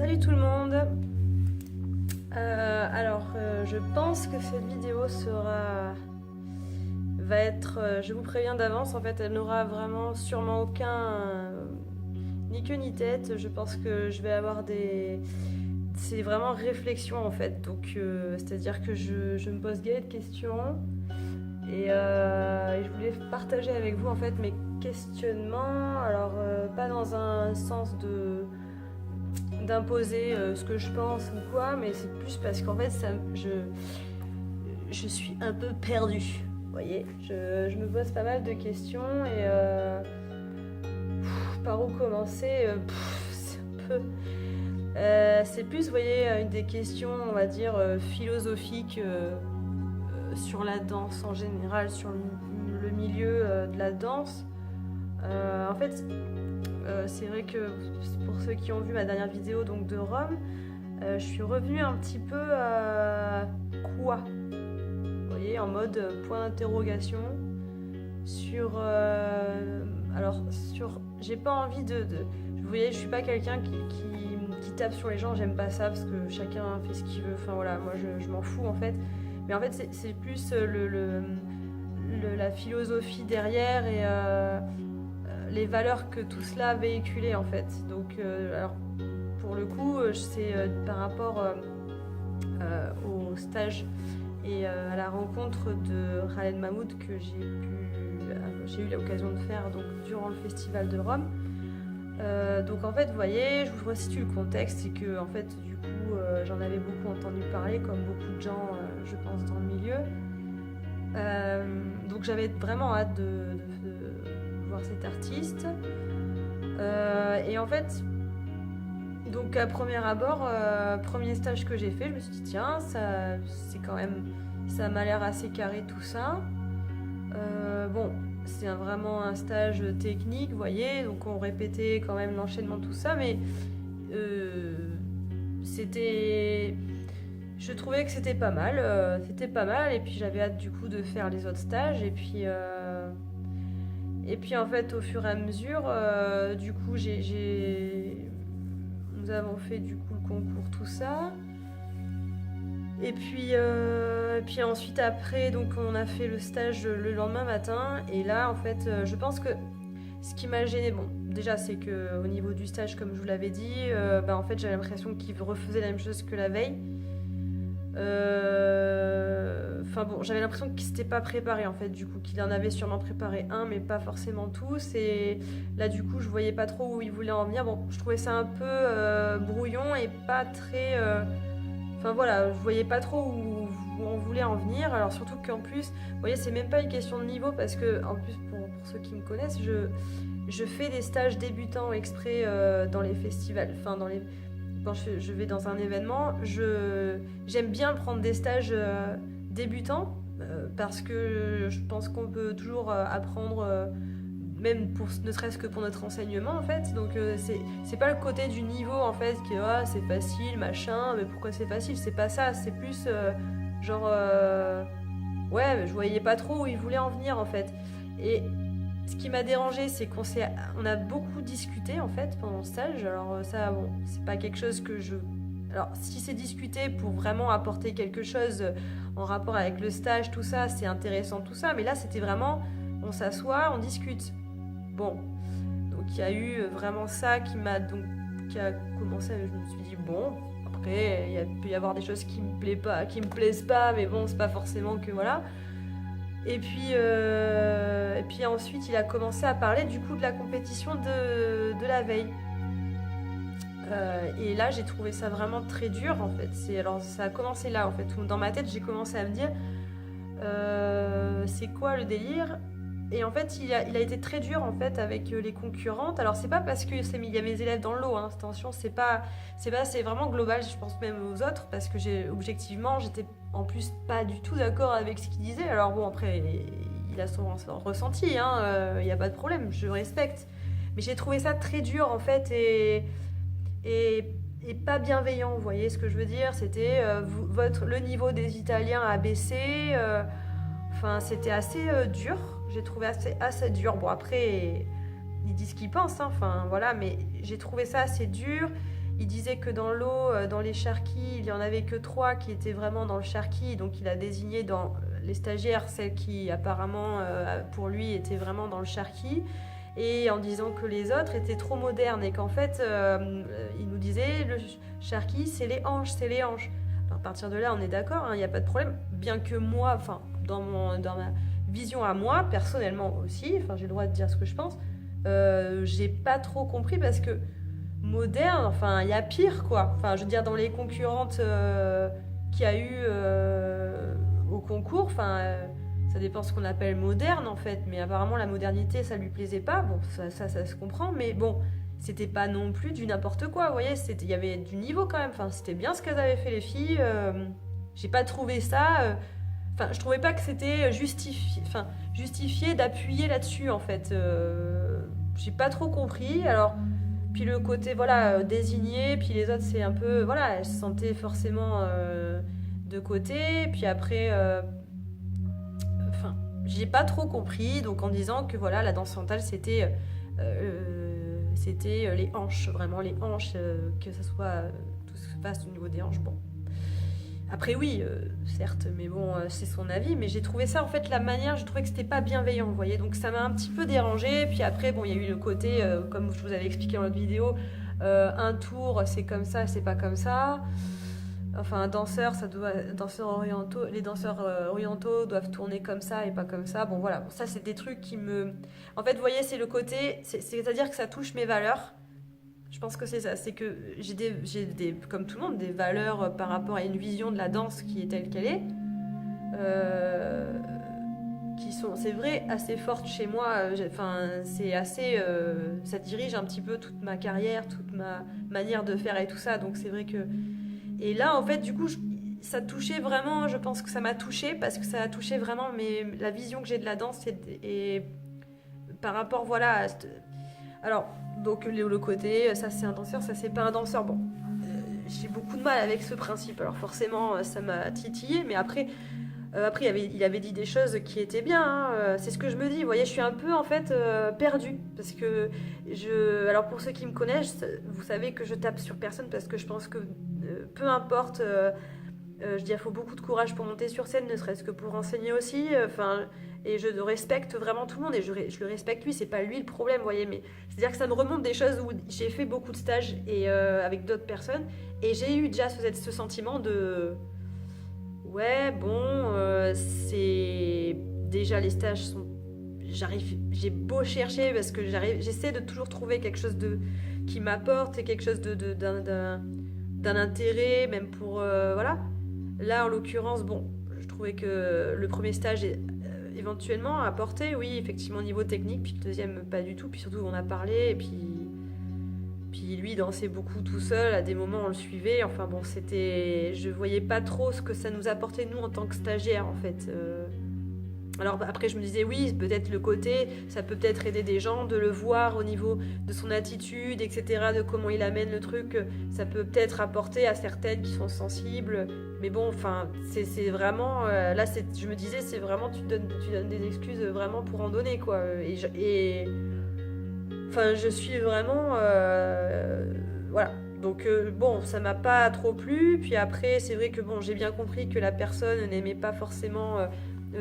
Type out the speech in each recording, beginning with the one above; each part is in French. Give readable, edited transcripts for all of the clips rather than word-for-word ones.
Salut tout le monde. Je pense que cette vidéo va être, je vous préviens d'avance, en fait elle n'aura vraiment sûrement aucun ni queue ni tête. Je pense que je vais avoir c'est vraiment réflexion en fait, donc c'est-à-dire que je me pose galet de questions et je voulais partager avec vous en fait mes questionnements, pas dans un sens d'imposer ce que je pense ou quoi, mais c'est plus parce qu'en fait je suis un peu perdue, vous voyez, je me pose pas mal de questions et par où commencer, c'est plus, vous voyez, une des questions, on va dire, philosophiques sur la danse en général, sur le milieu de la danse. En fait, c'est vrai que pour ceux qui ont vu ma dernière vidéo donc de Rome, je suis revenue un petit peu à quoi, vous voyez, en mode point d'interrogation sur j'ai pas envie vous voyez, je suis pas quelqu'un qui tape sur les gens, j'aime pas ça parce que chacun fait ce qu'il veut, enfin voilà, moi je m'en fous en fait, mais en fait c'est plus la philosophie derrière et les valeurs que tout cela véhiculait en fait. Donc alors pour le coup c'est par rapport au stage et à la rencontre de Khaled Mahmoud que j'ai eu l'occasion de faire donc durant le festival de Rome. Donc en fait vous voyez, je vous resitue le contexte, c'est que en fait du coup j'en avais beaucoup entendu parler comme beaucoup de gens je pense dans le milieu. Donc j'avais vraiment hâte de voir cet artiste et en fait donc à premier abord, premier stage que j'ai fait, je me suis dit tiens, ça m'a l'air assez carré tout ça. Bon, c'est vraiment un stage technique, vous voyez, donc on répétait quand même l'enchaînement tout ça, mais je trouvais que c'était pas mal, et puis j'avais hâte du coup de faire les autres stages, et puis en fait au fur et à mesure, du coup nous avons fait du coup le concours tout ça, et puis ensuite après donc on a fait le stage le lendemain matin, et là en fait je pense que ce qui m'a gêné, bon déjà c'est que au niveau du stage comme je vous l'avais dit, en fait j'avais l'impression qu'il refaisait la même chose que la veille. J'avais l'impression qu'il s'était pas préparé en fait, du coup qu'il en avait sûrement préparé un mais pas forcément tous, et là du coup je voyais pas trop où il voulait en venir. Bon, je trouvais ça un peu brouillon et pas très je voyais pas trop où on voulait en venir. Alors surtout qu'en plus, vous voyez, c'est même pas une question de niveau, parce que en plus pour ceux qui me connaissent, je fais des stages débutants exprès dans les festivals, quand je vais dans un événement, j'aime bien prendre des stages débutants parce que je pense qu'on peut toujours apprendre, même ne serait-ce que pour notre enseignement en fait. Donc c'est pas le côté du niveau en fait qui est c'est facile machin, mais pourquoi c'est facile, c'est pas ça, c'est plus ouais, je voyais pas trop où il voulait en venir en fait. Et ce qui m'a dérangé, c'est on a beaucoup discuté en fait pendant le stage. Alors ça, bon, c'est pas quelque chose que alors si c'est discuté pour vraiment apporter quelque chose en rapport avec le stage, tout ça, c'est intéressant tout ça. Mais là, c'était vraiment, on s'assoit, on discute. Bon, donc il y a eu vraiment ça qui a commencé. Je me suis dit bon, après il peut y avoir des choses qui me plaisent pas, mais bon, c'est pas forcément que voilà. Et puis ensuite, il a commencé à parler du coup de la compétition de la veille. Et là, j'ai trouvé ça vraiment très dur en fait. Ça a commencé là en fait. Dans ma tête, j'ai commencé à me dire c'est quoi le délire ? Et en fait, il a été très dur en fait avec les concurrentes. Alors c'est pas parce que il y a mes élèves dans le lot, hein, attention, c'est vraiment global, je pense même aux autres, parce que objectivement, j'étais en plus pas du tout d'accord avec ce qu'il disait. Alors bon, après, il a son ressenti, il n'y a pas de problème, je respecte. Mais j'ai trouvé ça très dur en fait et pas bienveillant, vous voyez ce que je veux dire ? C'était le niveau des Italiens a baissé, c'était assez dur. J'ai trouvé assez dur. Bon, après, ils disent ce qu'ils pensent, hein, mais j'ai trouvé ça assez dur. il disait que dans l'eau, dans les charquis, il n'y en avait que 3 qui étaient vraiment dans le charqui. Donc il a désigné dans les stagiaires celles qui apparemment pour lui étaient vraiment dans le charqui. Et en disant que les autres étaient trop modernes et qu'en fait, il nous disait le charqui c'est les hanches, c'est les hanches. Alors, à partir de là, on est d'accord, il n'y a pas de problème. Bien que moi, enfin dans ma vision à moi, personnellement aussi, enfin j'ai le droit de dire ce que je pense, j'ai pas trop compris parce que moderne, enfin il y a pire quoi. Enfin je veux dire dans les concurrentes qu'il y a eu au concours, enfin ça dépend ce qu'on appelle moderne en fait, mais apparemment la modernité ça lui plaisait pas. Bon ça se comprend, mais bon c'était pas non plus du n'importe quoi. Vous voyez, il y avait du niveau quand même. Enfin c'était bien ce qu'elles avaient fait les filles. J'ai pas trouvé ça. Enfin, je trouvais pas que c'était justifié d'appuyer là-dessus en fait. J'ai pas trop compris. Alors, puis le côté voilà désigné, puis les autres c'est un peu voilà, elles se sentaient forcément de côté. Puis après, enfin, j'ai pas trop compris. Donc en disant que voilà la danse orientale c'était les hanches, vraiment les hanches, que ça soit tout ce qui se passe au niveau des hanches. Bon. Après oui, certes, mais bon, c'est son avis, mais j'ai trouvé ça, en fait, la manière, j'ai trouvé que c'était pas bienveillant, vous voyez, donc ça m'a un petit peu dérangée, puis après, bon, il y a eu le côté, comme je vous avais expliqué dans l'autre vidéo, un tour, c'est comme ça, c'est pas comme ça, enfin, un danseur, les danseurs orientaux doivent tourner comme ça et pas comme ça, bon, voilà, bon, ça, c'est des trucs qui me... En fait, vous voyez, c'est le côté, c'est-à-dire que ça touche mes valeurs. Je pense que c'est ça, c'est que comme tout le monde, des valeurs par rapport à une vision de la danse qui est telle qu'elle est, euh, qui sont, c'est vrai, assez fortes chez moi. Enfin, c'est assez, ça dirige un petit peu toute ma carrière, toute ma manière de faire et tout ça. Donc c'est vrai que, et là en fait, du coup, ça touchait vraiment. Je pense que ça m'a touchée parce que ça a touché vraiment la vision que j'ai de la danse et par rapport, voilà. Alors, donc le côté, ça c'est un danseur, ça c'est pas un danseur. Bon, j'ai beaucoup de mal avec ce principe. Alors forcément, ça m'a titillé, mais après, il avait dit des choses qui étaient bien. Hein. C'est ce que je me dis. Vous voyez, je suis un peu en fait perdue parce que alors pour ceux qui me connaissent, vous savez que je tape sur personne parce que je pense que peu importe. Je dis, il faut beaucoup de courage pour monter sur scène, ne serait-ce que pour enseigner aussi. Enfin, et je respecte vraiment tout le monde et je le respecte lui. C'est pas lui le problème, vous voyez. Mais c'est-à-dire que ça me remonte des choses où j'ai fait beaucoup de stages et avec d'autres personnes et j'ai eu déjà ce sentiment de ouais bon c'est déjà les stages sont j'ai beau chercher parce que j'essaie de toujours trouver quelque chose qui m'apporte et quelque chose d'un intérêt même pour voilà. Là, en l'occurrence, bon, je trouvais que le premier stage est éventuellement apporté, oui, effectivement, au niveau technique, puis le deuxième, pas du tout. Puis surtout, on a parlé, et puis lui, il dansait beaucoup tout seul. À des moments, on le suivait. Enfin, bon, je voyais pas trop ce que ça nous apportait, nous, en tant que stagiaires, en fait. Alors après, je me disais, oui, peut-être le côté, ça peut peut-être aider des gens de le voir au niveau de son attitude, etc., de comment il amène le truc, ça peut peut-être apporter à certaines qui sont sensibles. Mais bon, enfin, c'est vraiment, là, je me disais, c'est vraiment, tu donnes des excuses vraiment pour en donner, quoi. Enfin, je suis vraiment, voilà. Donc bon, ça m'a pas trop plu. Puis après, c'est vrai que bon, j'ai bien compris que la personne n'aimait pas forcément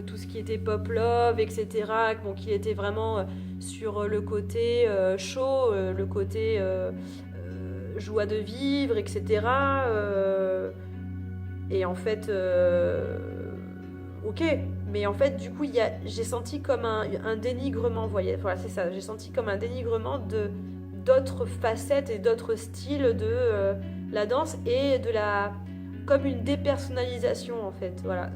tout ce qui était pop love, etc. Bon, qu'il était vraiment sur le côté chaud, le côté joie de vivre, etc. Et en fait, ok. Mais en fait, du coup, j'ai senti comme un dénigrement, vous voyez. Voilà, c'est ça. J'ai senti comme un dénigrement d'autres facettes et d'autres styles de la danse et comme une dépersonnalisation, en fait. Voilà,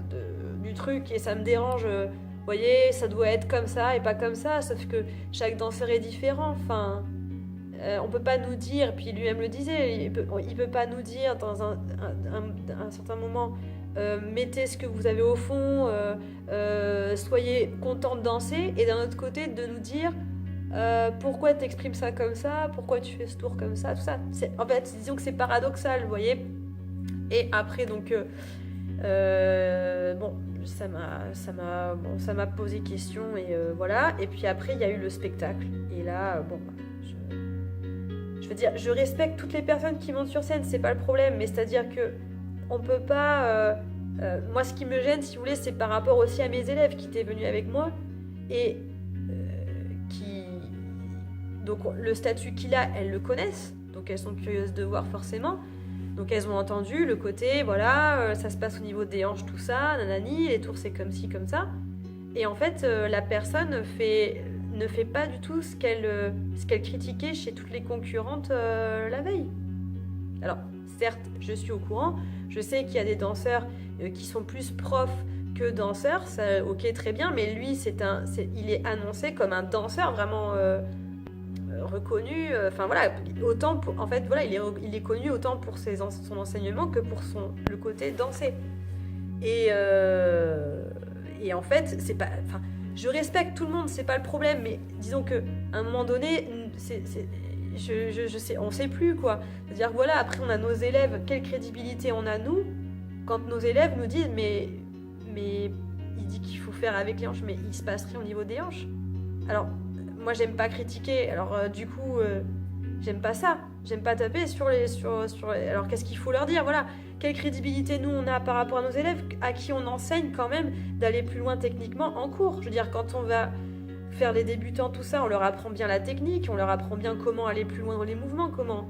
du truc, et ça me dérange. Vous voyez, ça doit être comme ça et pas comme ça, sauf que chaque danseur est différent. Enfin, on peut pas nous dire, puis lui-même le disait, il peut pas nous dire dans un certain moment, mettez ce que vous avez au fond, soyez content de danser, et d'un autre côté de nous dire pourquoi tu exprimes ça comme ça, pourquoi tu fais ce tour comme ça, tout ça. En fait, disons que c'est paradoxal, vous voyez. Et après, donc, bon, ça m'a posé question, et voilà. Et puis après, il y a eu le spectacle. Et là, bon, je veux dire, je respecte toutes les personnes qui montent sur scène, c'est pas le problème, mais c'est-à-dire que on peut pas. Moi, ce qui me gêne, si vous voulez, c'est par rapport aussi à mes élèves qui étaient venus avec moi et qui. Donc, le statut qu'il a, elles le connaissent, donc elles sont curieuses de voir forcément. Donc, elles ont entendu le côté, voilà, ça se passe au niveau des hanches, tout ça, nanani, les tours, c'est comme ci, comme ça. Et en fait, la personne ne fait pas du tout ce qu'elle critiquait chez toutes les concurrentes la veille. Alors, certes, je suis au courant, je sais qu'il y a des danseurs qui sont plus profs que danseurs, ça, ok, très bien, mais lui, il est annoncé comme un danseur vraiment reconnu. Enfin voilà, autant en fait, voilà, il est connu autant pour son enseignement que pour le côté danser. Et en fait, c'est pas. Enfin, je respecte tout le monde, c'est pas le problème, mais disons que à un moment donné, je sais, on sait plus quoi. C'est-à-dire voilà, après on a nos élèves, quelle crédibilité on a nous quand nos élèves nous disent mais il dit qu'il faut faire avec les hanches, mais il se passe rien au niveau des hanches. Alors moi j'aime pas critiquer, alors du coup j'aime pas ça, j'aime pas taper sur les. Alors qu'est-ce qu'il faut leur dire, voilà. Quelle crédibilité nous on a par rapport à nos élèves à qui on enseigne quand même d'aller plus loin techniquement en cours. Je veux dire, quand on va faire les débutants, tout ça, on leur apprend bien la technique, on leur apprend bien comment aller plus loin dans les mouvements, comment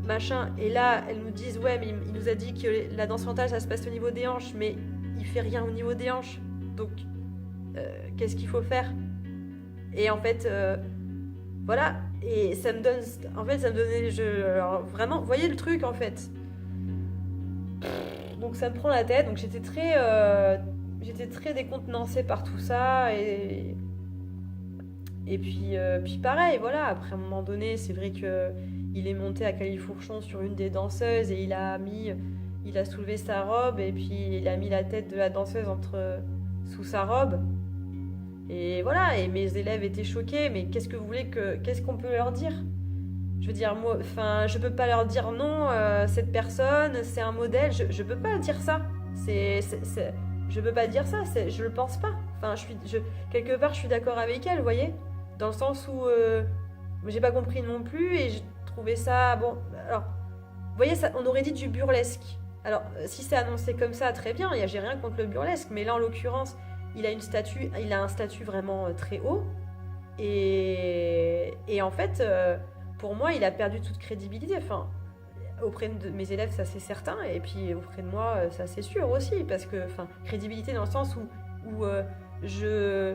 machin. Et là, elles nous disent, ouais, mais il nous a dit que la danse mentale, ça se passe au niveau des hanches, mais il fait rien au niveau des hanches. Donc, qu'est-ce qu'il faut faire? Et en fait, voilà. Et ça me donne... En fait, ça me donnait... Alors, vraiment, vous voyez le truc, en fait. Donc ça me prend la tête, donc j'étais très décontenancée par tout ça et puis pareil, voilà, après un moment donné, c'est vrai que il est monté à califourchon sur une des danseuses et il a soulevé sa robe et puis il a mis la tête de la danseuse sous sa robe. Et voilà, et mes élèves étaient choqués, mais qu'est-ce qu'on peut leur dire? Je veux dire, moi, enfin, je peux pas leur dire non, cette personne, c'est un modèle, je peux pas dire ça. Je peux pas dire ça, je le pense pas. Enfin, quelque part, je suis d'accord avec elle, vous voyez? Dans le sens où j'ai pas compris non plus et j'ai trouvé ça, bon, alors, vous voyez, ça, on aurait dit du burlesque. Alors, si c'est annoncé comme ça, très bien, j'ai rien contre le burlesque, mais là, en l'occurrence, il a un statut vraiment très haut et en fait... pour moi, il a perdu toute crédibilité. Enfin, auprès de mes élèves, ça c'est certain, et puis auprès de moi, ça c'est sûr aussi, parce que, enfin, crédibilité dans le sens où je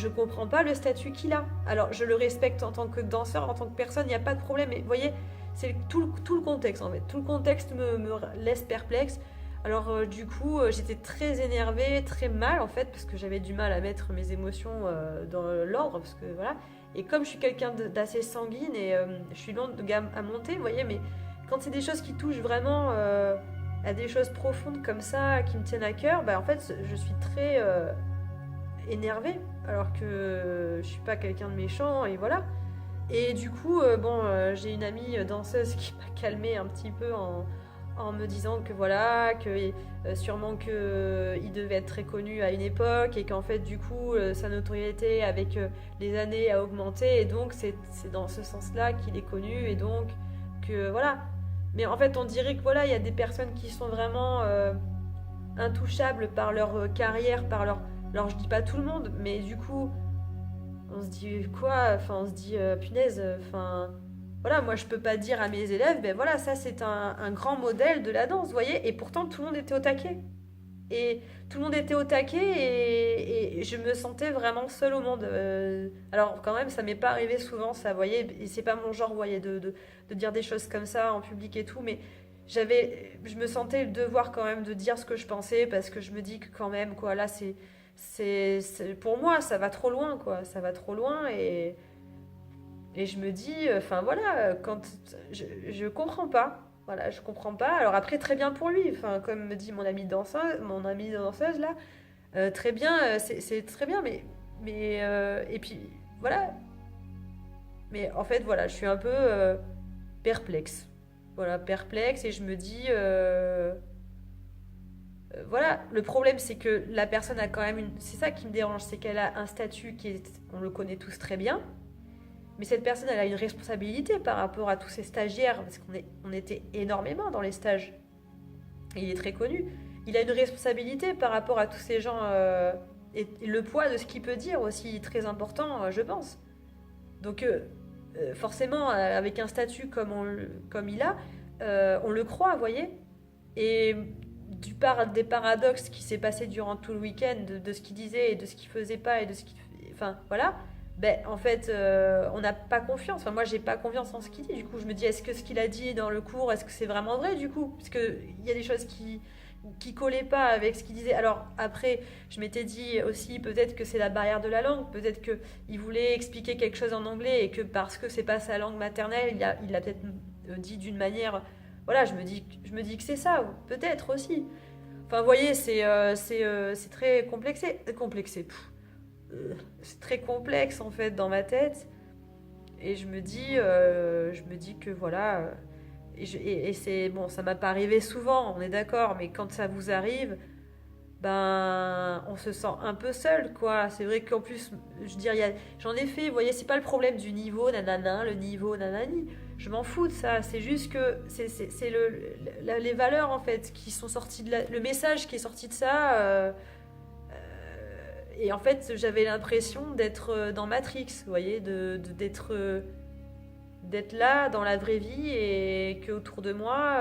comprends pas le statut qu'il a. Alors, je le respecte en tant que danseur, en tant que personne, il n'y a pas de problème. Mais vous voyez, c'est tout le contexte en fait. Tout le contexte me laisse perplexe. Alors, du coup, j'étais très énervée, très mal en fait, parce que j'avais du mal à mettre mes émotions dans l'ordre, parce que voilà. Et comme je suis quelqu'un d'assez sanguine et je suis lente de gamme à monter, vous voyez, mais quand c'est des choses qui touchent vraiment à des choses profondes comme ça, qui me tiennent à cœur, bah en fait, je suis très énervée, alors que je suis pas quelqu'un de méchant, et voilà. Et du coup, j'ai une amie danseuse qui m'a calmée un petit peu en me disant que voilà, que sûrement qu'il devait être très connu à une époque et qu'en fait du coup sa notoriété avec les années a augmenté et donc c'est dans ce sens-là qu'il est connu et donc que voilà. Mais en fait on dirait que voilà, il y a des personnes qui sont vraiment intouchables par leur carrière, par leur... Alors je dis pas tout le monde, mais du coup on se dit quoi? Enfin on se dit punaise, enfin... Voilà, moi je peux pas dire à mes élèves, ben voilà, ça c'est un grand modèle de la danse, vous voyez, et pourtant tout le monde était au taquet. Et tout le monde était au taquet et je me sentais vraiment seule au monde. Alors quand même, ça m'est pas arrivé souvent, ça, vous voyez, et c'est pas mon genre, vous voyez, de dire des choses comme ça en public et tout, mais je me sentais le devoir quand même de dire ce que je pensais parce que je me dis que quand même, quoi, là pour moi, ça va trop loin, quoi, ça va trop loin et je me dis, enfin voilà, quand je comprends pas, voilà, je comprends pas. Alors après, très bien pour lui, enfin comme me dit mon amie danseuse là, très bien, c'est très bien, mais et puis voilà. Mais en fait, voilà, je suis un peu perplexe, voilà, perplexe et je me dis, voilà, le problème c'est que la personne a quand même c'est ça qui me dérange, c'est qu'elle a un statut on le connaît tous très bien. Mais cette personne, elle a une responsabilité par rapport à tous ces stagiaires, parce on était énormément dans les stages. Et il est très connu. Il a une responsabilité par rapport à tous ces gens, et le poids de ce qu'il peut dire aussi, très important, je pense. Donc, forcément, avec un statut comme il a, on le croit, vous voyez. Et des paradoxes qui s'est passé durant tout le week-end, de ce qu'il disait et de ce qu'il faisait pas et de ce qu'il... Enfin, voilà. Ben, en fait, on n'a pas confiance. Enfin, moi, j'ai pas confiance en ce qu'il dit. Du coup, je me dis, est-ce que ce qu'il a dit dans le cours, est-ce que c'est vraiment vrai, du coup? Parce qu'il y a des choses qui collaient pas avec ce qu'il disait. Alors, après, je m'étais dit aussi, peut-être que c'est la barrière de la langue. Peut-être qu'il voulait expliquer quelque chose en anglais et que parce que c'est pas sa langue maternelle, il l'a peut-être dit d'une manière... Voilà, je me dis que c'est ça, peut-être aussi. Enfin, vous voyez, c'est très complexé. C'est très complexe en fait dans ma tête. Et je me dis que voilà. Et c'est bon, ça m'a pas arrivé souvent, on est d'accord, mais quand ça vous arrive, ben, on se sent un peu seul, quoi. C'est vrai qu'en plus, je dirais, j'en ai fait, vous voyez, c'est pas le problème du niveau, nanana, le niveau, nanani. Je m'en fous de ça, c'est juste que c'est les valeurs, en fait, qui sont sorties le message qui est sorti de ça. Et en fait, j'avais l'impression d'être dans Matrix, vous voyez, d'être là dans la vraie vie et qu'autour de moi,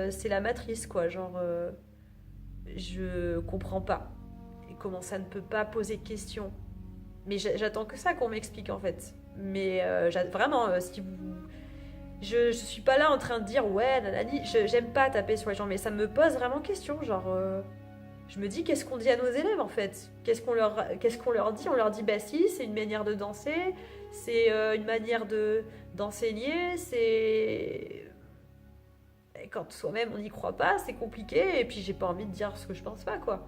c'est la matrice, quoi. Genre, je comprends pas. Et comment ça ne peut pas poser question. Mais j'attends que ça qu'on m'explique, en fait. Mais vraiment, si vous... Je suis pas là en train de dire, ouais, nanani, j'aime pas taper sur les gens, mais ça me pose vraiment question, genre... je me dis, qu'est-ce qu'on dit à nos élèves en fait? Qu'est-ce qu'on leur dit? On leur dit, bah si, c'est une manière de danser, c'est une manière d'enseigner, c'est... Et quand soi-même on n'y croit pas, c'est compliqué, et puis j'ai pas envie de dire ce que je pense pas, quoi.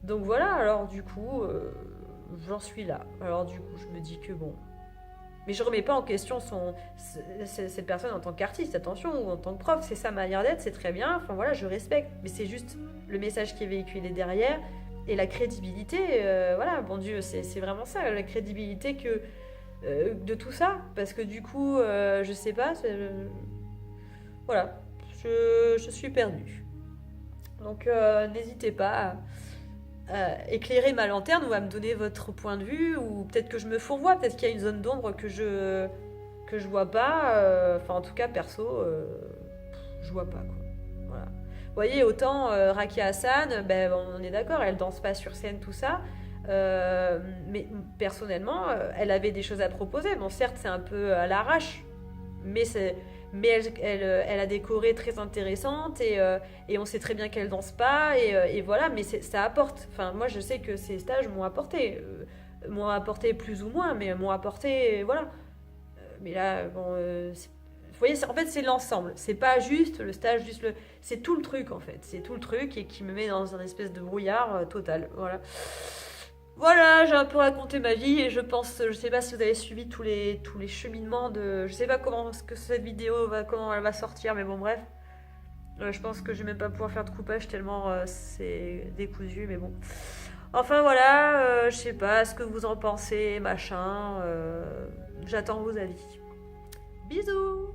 Donc voilà, alors du coup, j'en suis là. Alors du coup, je me dis que bon... Mais je remets pas en question cette personne en tant qu'artiste, attention, ou en tant que prof, c'est sa manière d'être, c'est très bien, enfin voilà, je respecte, mais c'est juste le message qui est véhiculé derrière, et la crédibilité, voilà, bon Dieu, c'est vraiment ça, la crédibilité de tout ça, parce que du coup, je sais pas, voilà, je suis perdue. Donc n'hésitez pas éclairer ma lanterne ou à me donner votre point de vue, ou peut-être que je me fourvoie, peut-être qu'il y a une zone d'ombre que je vois pas, enfin en tout cas perso je vois pas, quoi. Voilà. Vous voyez, autant Rakia Hassan, ben, on est d'accord, elle danse pas sur scène, tout ça, mais personnellement elle avait des choses à proposer. Bon, certes c'est un peu à l'arrache, mais elle a des chorés très intéressantes, et on sait très bien qu'elle danse pas, et voilà, mais ça apporte. Enfin, moi je sais que ces stages m'ont apporté plus ou moins, mais m'ont apporté, voilà. Mais là, bon, vous voyez, en fait c'est l'ensemble, c'est pas juste le stage, c'est tout le truc en fait, c'est tout le truc, et qui me met dans un espèce de brouillard total, voilà. Voilà, j'ai un peu raconté ma vie, et je sais pas si vous avez suivi tous les cheminements je sais pas comment que cette vidéo comment elle va sortir, mais bon bref, je pense que je vais même pas pouvoir faire de coupage tellement c'est décousu, mais bon. Enfin voilà, je sais pas ce que vous en pensez, machin, j'attends vos avis. Bisous.